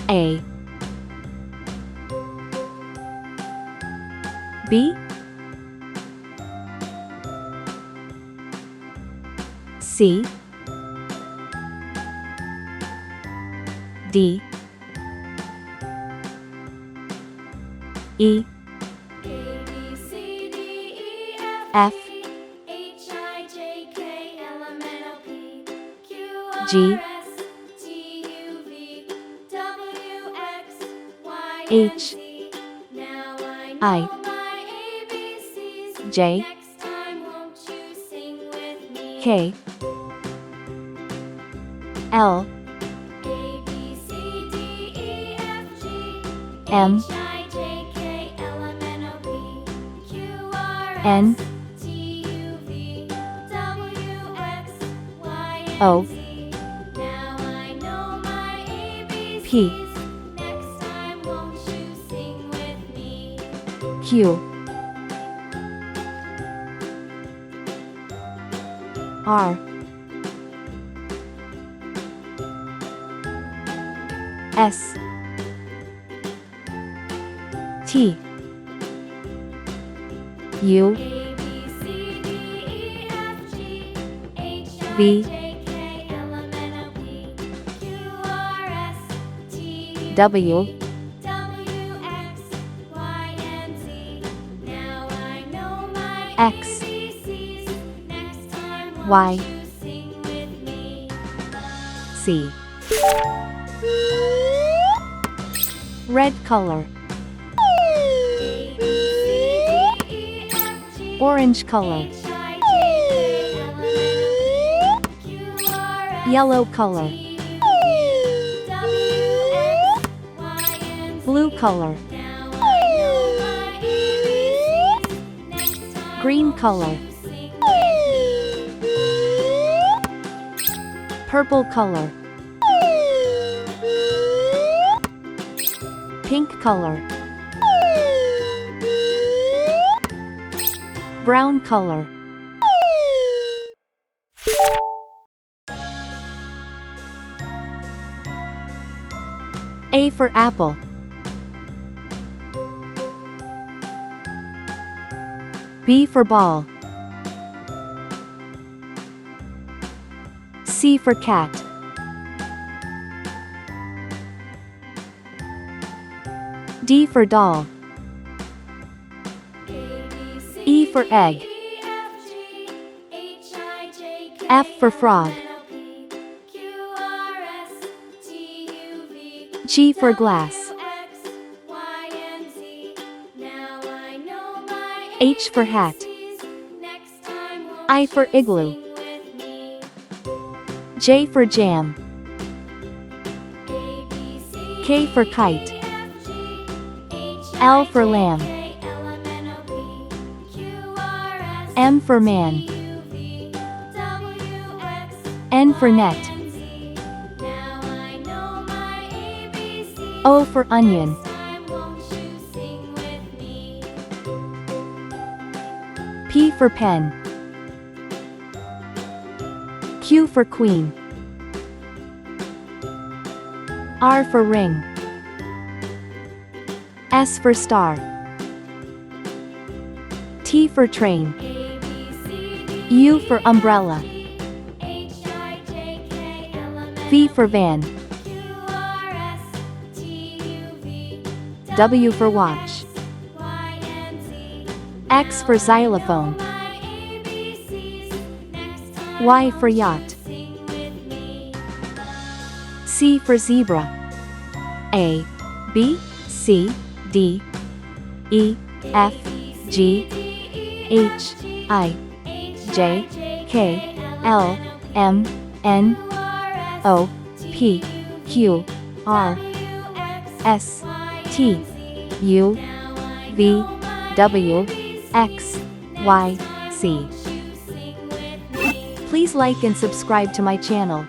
A, B, C, D, E, F, G, H, I, J, K, L, M, N, O, P, Q, R, S, T, U, V, W, X, Y, C. Red color, orange color, yellow color, blue color, green color, purple color, pink color, brown color. A for apple, B for ball, C for cat, D for doll, E for egg, F for frog, G for glass, H for hat, I for igloo, J for jam, K for kite, L for lamb, M for man, N for net, O for onion, P for pen, Q for queen, R for ring, S for star, T for train, U for umbrella, V for van, W for watch, X for xylophone, Y for yacht, C for zebra, A, B, C, D, E, F, G, H, I, J, K, L, M, N, O, P, Q, R, S, T, U, V, W, X, Y, Z. Please like and subscribe to my channel.